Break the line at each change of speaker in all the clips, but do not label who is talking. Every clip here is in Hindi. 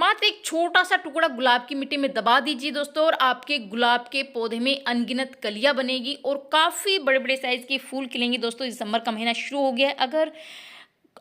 मात्र एक छोटा सा टुकड़ा गुलाब की मिट्टी में दबा दीजिए दोस्तों, और आपके गुलाब के पौधे में अनगिनत कलियां बनेगी और काफ़ी बड़े बड़े साइज के फूल खिलेंगे। दोस्तों दिसंबर का महीना शुरू हो गया है, अगर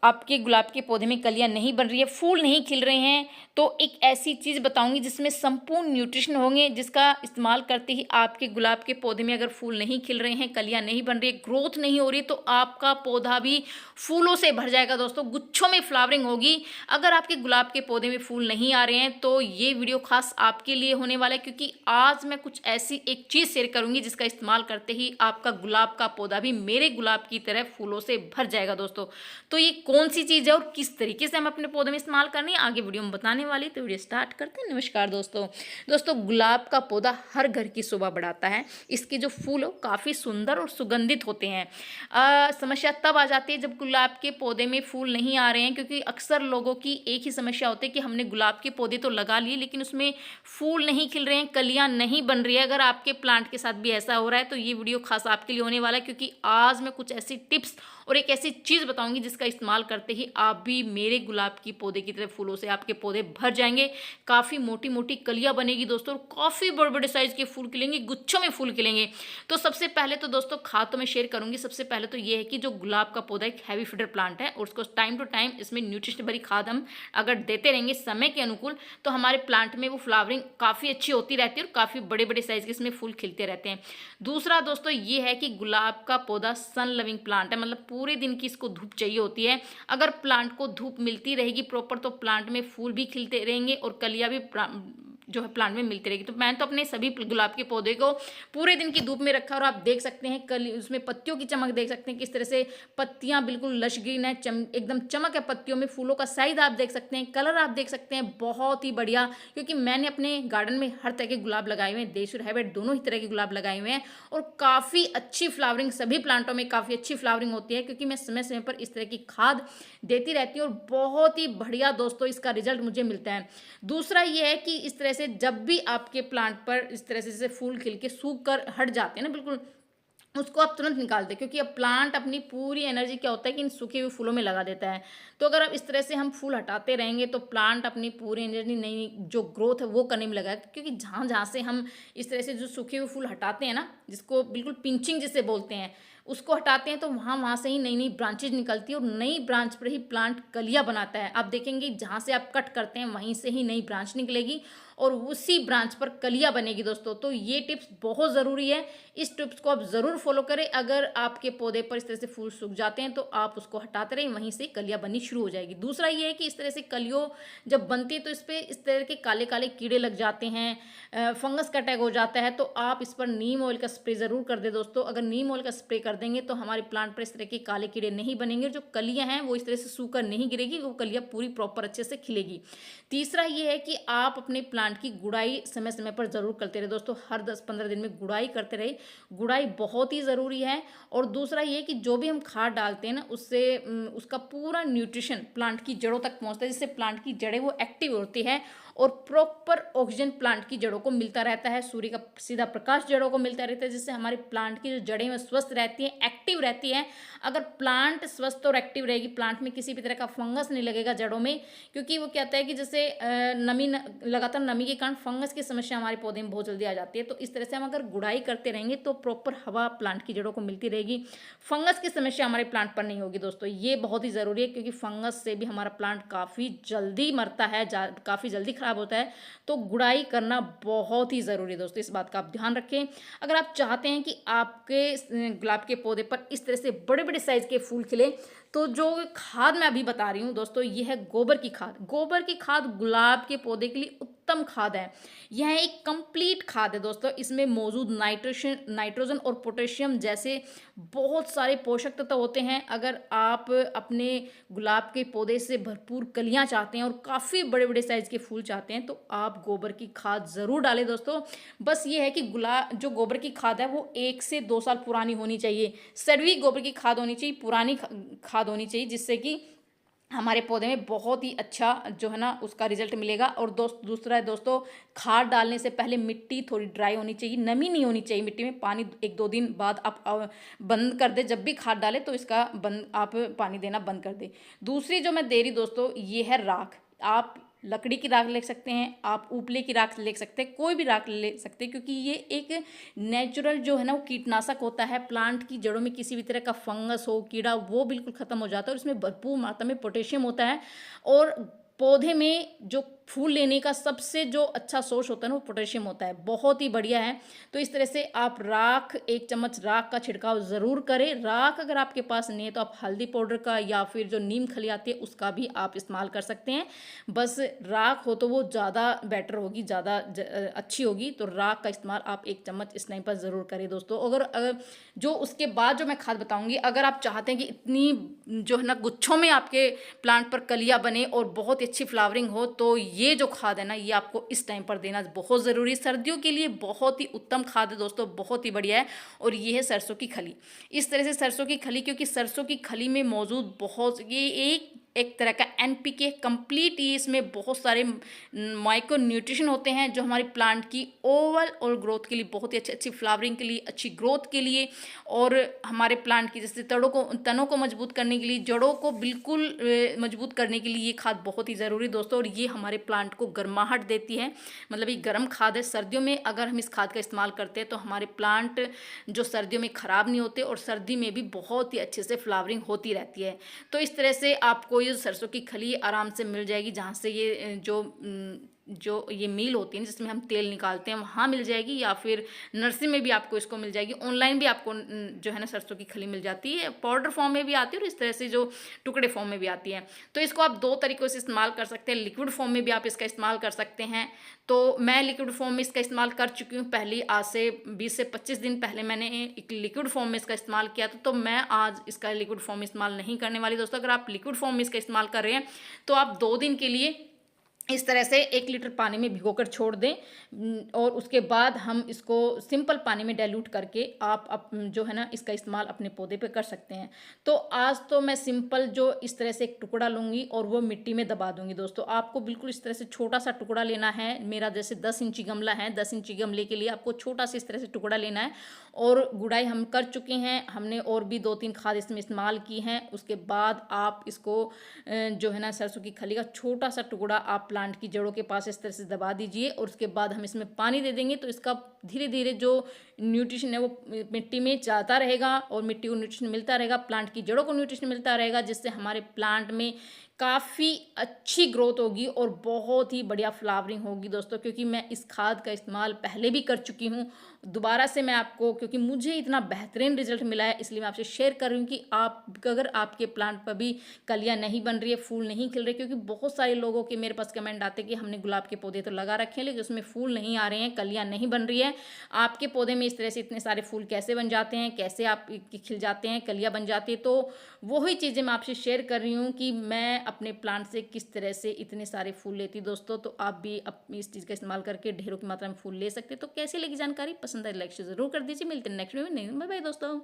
आपके गुलाब के पौधे में कलियां नहीं बन रही है, फूल नहीं खिल रहे हैं, तो एक ऐसी चीज़ बताऊंगी जिसमें संपूर्ण न्यूट्रिशन होंगे, जिसका इस्तेमाल करते ही आपके गुलाब के पौधे में अगर फूल नहीं खिल रहे हैं, कलियां नहीं बन रही है, ग्रोथ नहीं हो रही, तो आपका पौधा भी फूलों से भर जाएगा दोस्तों, गुच्छों में फ्लावरिंग होगी। अगर आपके गुलाब के पौधे में फूल नहीं आ रहे हैं तो ये वीडियो खास आपके लिए होने वाला है, क्योंकि आज मैं कुछ ऐसी एक चीज़ शेयर करूंगी जिसका इस्तेमाल करते ही आपका गुलाब का पौधा भी मेरे गुलाब की तरह फूलों से भर जाएगा दोस्तों। तो ये कौन सी चीज़ है और किस तरीके से हम अपने पौधे में इस्तेमाल करनी है, आगे वीडियो में बताने वाली, तो वीडियो स्टार्ट करते हैं। नमस्कार दोस्तों गुलाब का पौधा हर घर की शोभा बढ़ाता है। इसके जो फूल हो काफ़ी सुंदर और सुगंधित होते हैं। समस्या तब आ जाती है जब गुलाब के पौधे में फूल नहीं आ रहे हैं, क्योंकि अक्सर लोगों की एक ही समस्या होती है कि हमने गुलाब के पौधे तो लगा लिए लेकिन उसमें फूल नहीं खिल रहे हैं, कलियां नहीं बन रही है। अगर आपके प्लांट के साथ भी ऐसा हो रहा है तो ये वीडियो खास आपके लिए होने वाला है, क्योंकि आज मैं कुछ ऐसी टिप्स और एक ऐसी चीज़ बताऊंगी जिसका इस्तेमाल करते ही आप भी मेरे गुलाब की पौधे की तरह फूलों से आपके पौधे भर जाएंगे। काफ़ी मोटी मोटी कलियां बनेगी दोस्तों, और काफ़ी बड़े बड़े साइज के फूल खिलेंगे, गुच्छों में फूल खिलेंगे। तो सबसे पहले तो दोस्तों खाद तो मैं शेयर करूंगी। सबसे पहले तो ये है कि जो गुलाब का पौधा एक हैवी फीडर प्लांट है, और उसको टाइम टू टाइम इसमें न्यूट्रिशन भरी खाद हम अगर देते रहेंगे समय के अनुकूल, तो हमारे प्लांट में वो फ्लावरिंग काफ़ी अच्छी होती रहती है और काफ़ी बड़े बड़े साइज के इसमें फूल खिलते रहते हैं। दूसरा दोस्तों ये है कि गुलाब का पौधा सन लविंग प्लांट है, मतलब पूरे दिन की इसको धूप चाहिए होती है। अगर प्लांट को धूप मिलती रहेगी प्रॉपर तो प्लांट में फूल भी खिलते रहेंगे और कलियां भी जो है प्लांट में मिलती रहेगी। तो मैं तो अपने सभी गुलाब के पौधे को पूरे दिन की धूप में रखा, और आप देख सकते हैं कल उसमें पत्तियों की चमक देख सकते हैं किस तरह से पत्तियां बिल्कुल लश ग्रीन है, एकदम चमक है पत्तियों में। फूलों का साइज आप देख सकते हैं, कलर आप देख सकते हैं, बहुत ही बढ़िया। क्योंकि मैंने अपने गार्डन में हर तरह के गुलाब लगाए हुए हैं, देशी और हाइब्रिड दोनों ही तरह के गुलाब लगाए हुए हैं, और काफ़ी अच्छी फ्लावरिंग सभी प्लांटों में काफ़ी अच्छी फ्लावरिंग होती है, क्योंकि मैं समय समय पर इस तरह की खाद देती रहती हूँ, और बहुत ही बढ़िया दोस्तों इसका रिजल्ट मुझे मिलता है। दूसरा ये है कि इस तरह से जब भी आपके प्लांट पर इस तरह से जैसे फूल खिल के सूख कर हट जाते हैं ना बिल्कुल, उसको आप तुरंत निकाल दें, क्योंकि अब प्लांट अपनी पूरी एनर्जी क्या होता है कि इन सूखे हुए फूलों में लगा देता है। तो अगर अब इस तरह से हम फूल हटाते रहेंगे तो प्लांट अपनी पूरी एनर्जी नई जो ग्रोथ है वो करने में लगा, क्योंकि जहाँ जहाँ से हम इस तरह से जो सूखे हुए फूल हटाते हैं ना, जिसको बिल्कुल पिंचिंग जिसे बोलते हैं, उसको हटाते हैं, तो वहाँ वहाँ से ही नई नई ब्रांचेज निकलती है, और नई ब्रांच पर ही प्लांट कलियाँ बनाता है। आप देखेंगे जहाँ से आप कट करते हैं वहीं से ही नई ब्रांच निकलेगी और उसी ब्रांच पर कलियाँ बनेगी दोस्तों। तो ये टिप्स बहुत ज़रूरी है, इस टिप्स को आप ज़रूर फॉलो करें। अगर आपके पौधे पर इस तरह से फूल सूख जाते हैं तो आप उसको हटाते रहें, वहीं से कलियाँ बननी शुरू हो जाएगी। दूसरा ये है कि इस तरह से कलियों जब बनती है तो इस पर इस तरह के काले काले कीड़े लग जाते हैं, फंगस का अटैक हो जाता है, तो आप इस पर नीम ऑयल का स्प्रे ज़रूर कर दें दोस्तों। अगर नीम ऑयल का स्प्रे कर देंगे तो हमारे प्लांट पर इस तरह के काले कीड़े नहीं बनेंगे, जो कलियाँ हैं वो इस तरह से सूख कर नहीं गिरेगी, वो कलियाँ पूरी प्रॉपर अच्छे से खिलेगी। तीसरा ये है कि आप अपने प्लांट की गुड़ाई समय समय पर ज़रूर करते रहे दोस्तों, हर 10-15 दिन में गुड़ाई करते रहे, गुड़ाई बहुत ही ज़रूरी है। और दूसरा ये कि जो भी हम खाद डालते हैं ना उससे उसका पूरा न्यूट्रिशन प्लांट की जड़ों तक पहुंचता है, जिससे प्लांट की जड़ें वो एक्टिव होती है और प्रॉपर ऑक्सीजन प्लांट की जड़ों को मिलता रहता है, सूर्य का सीधा प्रकाश जड़ों को मिलता रहता है, जिससे हमारे प्लांट की जो जड़ें में स्वस्थ रहती हैं, एक्टिव रहती हैं। अगर प्लांट स्वस्थ और एक्टिव रहेगी, प्लांट में किसी भी तरह का फंगस नहीं लगेगा जड़ों में, क्योंकि वो कहता है कि जैसे लगातार नमी के कारण फंगस की समस्या हमारे पौधे में बहुत जल्दी आ जाती है। तो इस तरह से हम अगर गुड़ाई करते रहेंगे तो प्रॉपर हवा प्लांट की जड़ों को मिलती रहेगी, फंगस की समस्या हमारे प्लांट पर नहीं होगी दोस्तों। ये बहुत ही ज़रूरी है, क्योंकि फंगस से भी हमारा प्लांट काफ़ी जल्दी मरता है, काफ़ी जल्दी खराब होता है। तो गुड़ाई करना बहुत ही ज़रूरी है दोस्तों, इस बात का आप ध्यान रखें। अगर आप चाहते हैं कि आपके गुलाब के पौधे पर इस तरह से बड़े बड़े साइज के फूल खिले, तो जो खाद मैं अभी बता रही हूँ दोस्तों, ये है गोबर की खाद। गोबर की खाद गुलाब के पौधे के लिए उत्तम खाद है। यह एक कंप्लीट खाद है दोस्तों, इसमें मौजूद नाइट्रोजन और पोटेशियम जैसे बहुत सारे पोषक तत्व होते हैं। अगर आप अपने गुलाब के पौधे से भरपूर कलियां चाहते हैं और काफ़ी बड़े बड़े साइज के फूल चाहते हैं तो आप गोबर की खाद ज़रूर डालें दोस्तों। बस ये है कि जो गोबर की खाद है वो 1 से 2 साल पुरानी होनी चाहिए, सड़वी गोबर की खाद होनी चाहिए, पुरानी खाद होनी चाहिए, जिससे कि हमारे पौधे में बहुत ही अच्छा जो है ना उसका रिजल्ट मिलेगा। और दूसरा है दोस्तों, खाद डालने से पहले मिट्टी थोड़ी ड्राई होनी चाहिए, नमी नहीं होनी चाहिए मिट्टी में। पानी 1-2 दिन बाद आप बंद कर दे, जब भी खाद डालें तो इसका आप पानी देना बंद कर दे। दूसरी जो मैं दे रही दोस्तों ये है राख। आप लकड़ी की राख ले सकते हैं, आप उपले की राख ले सकते हैं, कोई भी राख ले सकते हैं, क्योंकि ये एक नेचुरल जो है ना वो कीटनाशक होता है। प्लांट की जड़ों में किसी भी तरह का फंगस हो, कीड़ा, वो बिल्कुल ख़त्म हो जाता है और इसमें भरपूर मात्रा में पोटेशियम होता है। और पौधे में जो फूल लेने का सबसे जो अच्छा सोर्स होता है ना वो पोटेशियम होता है, बहुत ही बढ़िया है। तो इस तरह से आप राख, 1 चम्मच राख का छिड़काव ज़रूर करें। राख अगर आपके पास नहीं है तो आप हल्दी पाउडर का या फिर जो नीम खली आती है उसका भी आप इस्तेमाल कर सकते हैं। बस राख हो तो वो ज़्यादा बेटर होगी, ज़्यादा अच्छी होगी। तो राख का इस्तेमाल आप 1 चम्मच इस टाइम पर ज़रूर करें दोस्तों। अगर जो उसके बाद जो मैं खाद बताऊंगी, अगर आप चाहते हैं कि इतनी जो है ना गुच्छों में आपके प्लांट पर कलियां बने और बहुत ही अच्छी फ्लावरिंग हो, तो ये जो खाद है ना ये आपको इस टाइम पर देना बहुत ज़रूरी है। सर्दियों के लिए बहुत ही उत्तम खाद है दोस्तों, बहुत ही बढ़िया है। और ये है सरसों की खली। इस तरह से सरसों की खली, क्योंकि सरसों की खली में मौजूद बहुत ये एक तरह का एनपीके कंप्लीट, ये इसमें बहुत सारे माइक्रो न्यूट्रिशन होते हैं जो हमारे प्लांट की ओवरऑल ग्रोथ के लिए बहुत ही अच्छी फ्लावरिंग के लिए, अच्छी ग्रोथ के लिए, और हमारे प्लांट की जैसे तनों को मजबूत करने के लिए, जड़ों को बिल्कुल मजबूत करने के लिए ये खाद बहुत ही ज़रूरी है दोस्तों। और ये हमारे प्लांट को गर्माहट देती है, मतलब ये गर्म खाद है। सर्दियों में अगर हम इस खाद का इस्तेमाल करते हैं तो हमारे प्लांट जो सर्दियों में ख़राब नहीं होते और सर्दी में भी बहुत ही अच्छे से फ्लावरिंग होती रहती है। तो इस तरह से आपको ये सरसों की खली आराम से मिल जाएगी, जहाँ से ये जो ये मील होती है जिसमें हम तेल निकालते हैं वहाँ मिल जाएगी, या फिर नर्सरी में भी आपको इसको मिल जाएगी। ऑनलाइन भी आपको जो है ना सरसों की खली मिल जाती है, पाउडर फॉर्म में भी आती है और इस तरह से जो टुकड़े फॉर्म में भी आती है। तो इसको आप 2 तरीक़ों से इस्तेमाल कर सकते हैं। लिक्विड फॉर्म में भी आप इसका इस्तेमाल कर सकते हैं। तो मैं लिक्विड फॉर्म में इसका इस्तेमाल कर चुकी हूँ पहले, आज से 20 से 25 दिन पहले मैंने एक लिक्विड फॉर्म में इसका इस्तेमाल किया था। तो मैं आज इसका लिक्विड फॉर्म में इस्तेमाल नहीं करने वाली दोस्तों। अगर आप लिक्विड फॉर्म में इसका इस्तेमाल कर रहे हैं तो आप 2 दिन के लिए इस तरह से 1 लीटर पानी में भिगोकर छोड़ दें, और उसके बाद हम इसको सिंपल पानी में डाइल्यूट करके आप जो है ना इसका इस्तेमाल अपने पौधे पे कर सकते हैं। तो आज तो मैं सिंपल जो इस तरह से एक टुकड़ा लूँगी और वो मिट्टी में दबा दूँगी दोस्तों। आपको बिल्कुल इस तरह से छोटा सा टुकड़ा लेना है। मेरा जैसे 10 इंची गमला है, 10 इंची गमले के लिए आपको छोटा सा इस तरह से टुकड़ा लेना है। और गुड़ाई हम कर चुके हैं, हमने और भी 2-3 खाद इसमें इस्तेमाल की हैं। उसके बाद आप इसको जो है ना सरसों की खली का छोटा सा टुकड़ा आप प्लांट की जड़ों के पास इस तरह से दबा दीजिए, और उसके बाद हम इसमें पानी दे देंगे। तो इसका धीरे धीरे जो न्यूट्रिशन है वो मिट्टी में जाता रहेगा और मिट्टी को न्यूट्रिशन मिलता रहेगा, प्लांट की जड़ों को न्यूट्रिशन मिलता रहेगा, जिससे हमारे प्लांट में काफ़ी अच्छी ग्रोथ होगी और बहुत ही बढ़िया फ्लावरिंग होगी दोस्तों। क्योंकि मैं इस खाद का इस्तेमाल पहले भी कर चुकी हूँ, दोबारा से मैं आपको, क्योंकि मुझे इतना बेहतरीन रिजल्ट मिला है इसलिए मैं आपसे शेयर कर रही हूँ कि आप अगर आपके प्लांट पर भी कलियाँ नहीं बन रही है, फूल नहीं खिल रहे, क्योंकि बहुत सारे लोगों के मेरे पास कमेंट आते हैं कि हमने गुलाब के पौधे तो लगा रखे हैं लेकिन उसमें फूल नहीं आ रहे हैं, कलियाँ नहीं बन रही है। आपके पौधे में इस तरह से इतने सारे फूल कैसे बन जाते हैं, कैसे आप खिल जाते हैं, कलियाँ बन जाती है। तो वही चीज़ें मैं आपसे शेयर कर रही हूँ कि मैं अपने प्लांट से किस तरह से इतने सारे फूल लेती दोस्तों। तो आप भी इस चीज़ का इस्तेमाल करके ढेरों की मात्रा में फूल ले सकते। तो कैसी लगी जानकारी, पसंद है लाइक ज़रूर कर दीजिए। मिलते हैं नेक्स्ट वीडियो में। बाय बाय दोस्तों।